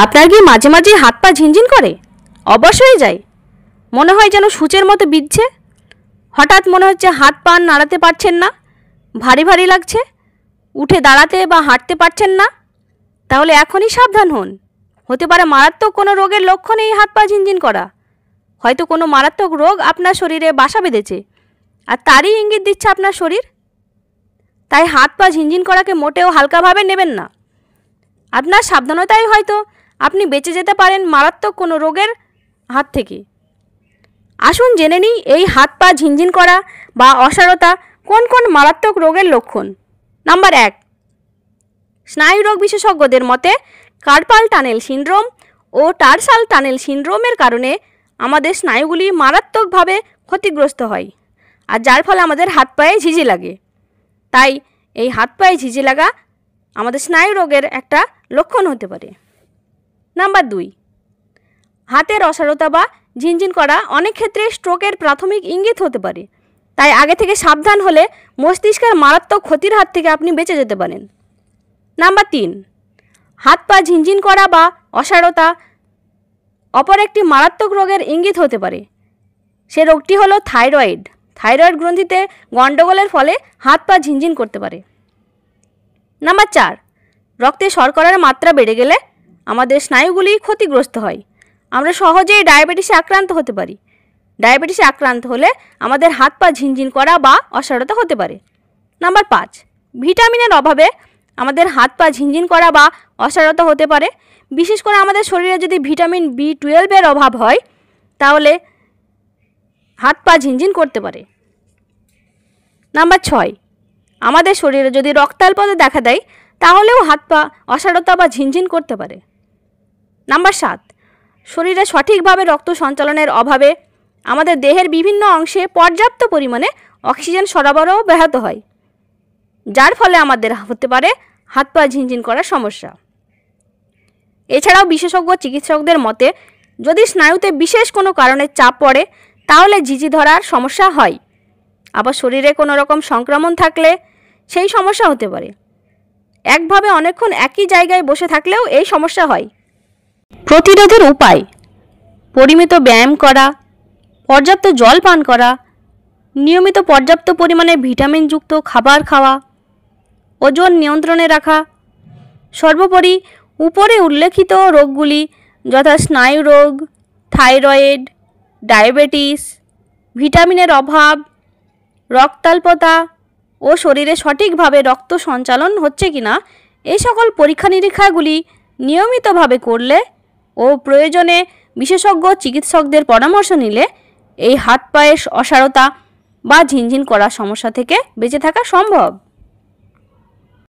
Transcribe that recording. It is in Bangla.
আপনার কি মাঝে মাঝে হাত পা ঝিনঝিন করে? অবশ হয়ে যায়, মনে হয় যেন সূচের মতো বিঁধছে। হঠাৎ মনে হচ্ছে হাত পা নাড়াতে পারছেন না, ভারী ভারী লাগছে, উঠে দাঁড়াতে বা হাঁটতে পারছেন না? তাহলে এখনই সাবধান হন, হতে পারে মারাত্মক কোনো রোগের লক্ষণ এই হাত পা ঝিনঝিন করা। হয়তো কোনো মারাত্মক রোগ আপনার শরীরে বাসা বেঁধেছে, আর তারই ইঙ্গিত দিচ্ছে আপনার শরীর। তাই হাত পা ঝিনঝিন করাকে মোটেও হালকাভাবে নেবেন না। আপনার সাবধানতাই হয়তো আপনি বেঁচে যেতে পারেন মারাত্মক কোনো রোগের হাত থেকে। আসুন জেনে নিই এই হাত পা ঝিনঝিন করা বা অসাড়তা কোন কোন মারাত্মক রোগের লক্ষণ। নাম্বার 1, স্নায়ুরোগ বিশেষজ্ঞদের মতে কার্পাল টানেল সিনড্রোম ও টার্সাল টানেল সিনড্রোমের কারণে আমাদের স্নায়ুগুলি মারাত্মকভাবে ক্ষতিগ্রস্ত হয়, আর যার ফলে আমাদের হাত পায়ে ঝিঝি লাগে। তাই এই হাত পায়ে ঝিঝি লাগা আমাদের স্নায়ু রোগের একটা লক্ষণ হতে পারে। নাম্বার 2, হাতের অসাড়তা বা ঝিনঝিন করা অনেক ক্ষেত্রে স্ট্রোকের প্রাথমিক ইঙ্গিত হতে পারে। তাই আগে থেকে সাবধান হলে মস্তিষ্কের মারাত্মক ক্ষতির হাত থেকে আপনি বেঁচে যেতে পারেন। নাম্বার 3, হাত পা ঝিনঝিন করা বা অসাড়তা অপর একটি মারাত্মক রোগের ইঙ্গিত হতে পারে। সে রোগটি হলো থাইরয়েড। থাইরয়েড গ্রন্থিতে গণ্ডগোলের ফলে হাত পা ঝিনঝিন করতে পারে। নাম্বার 4, রক্তে শর্করার মাত্রা বেড়ে গেলে আমাদের স্নায়ুগুলি ক্ষতিগ্রস্ত হয়। আমরা সহজেই ডায়াবেটিসে আক্রান্ত হতে পারি। ডায়াবেটিসে আক্রান্ত হলে আমাদের হাত পা ঝিনঝিন করা বা অসাড়তা হতে পারে। নাম্বার 5, ভিটামিনের অভাবে আমাদের হাত পা ঝিনঝিন করা বা অসাড়তা হতে পারে। বিশেষ করে আমাদের শরীরে যদি ভিটামিন B12 এর অভাব হয় তাহলে হাত পা ঝিনঝিন করতে পারে। নাম্বার 6, আমাদের শরীরে যদি রক্তাল্পতা দেখা দেয় তাহলেও হাত পা অসাড়তা বা ঝিনঝিন করতে পারে। নাম্বার 7, শরীরে সঠিকভাবে রক্ত সঞ্চালনের অভাবে আমাদের দেহের বিভিন্ন অংশে পর্যাপ্ত পরিমাণে অক্সিজেন সরবরাহ ব্যাহত হয়, যার ফলে আমাদের হতে পারে হাত পা ঝিনঝিন করার সমস্যা। এছাড়াও বিশেষজ্ঞ চিকিৎসকদের মতে যদি স্নায়ুতে বিশেষ কোনো কারণে চাপ পড়ে তাহলে ঝিঝি ধরার সমস্যা হয়। আবার শরীরে কোনো রকম সংক্রমণ থাকলে সেই সমস্যা হতে পারে। একভাবে অনেকক্ষণ একই জায়গায় বসে থাকলেও এই সমস্যা হয়। প্রতিরোধের উপায়: পরিমিত ব্যায়াম করা, পর্যাপ্ত জল পান করা, নিয়মিত পর্যাপ্ত পরিমাণে ভিটামিনযুক্ত খাবার খাওয়া, ওজন নিয়ন্ত্রণে রাখা। সর্বোপরি উপরে উল্লেখিত রোগগুলি যথা স্নায়ুরোগ, থাইরয়েড, ডায়াবেটিস, ভিটামিনের অভাব, রক্তাল্পতা ও শরীরে সঠিকভাবে রক্ত সঞ্চালন হচ্ছে কিনা এই সকল পরীক্ষা নিরীক্ষাগুলি নিয়মিতভাবে করলে ও প্রয়োজনে বিশেষজ্ঞ চিকিৎসকদের পরামর্শ নিলে এই হাত পায়ের অসাড়তা বা ঝিনঝিন করার সমস্যা থেকে বেঁচে থাকা সম্ভব।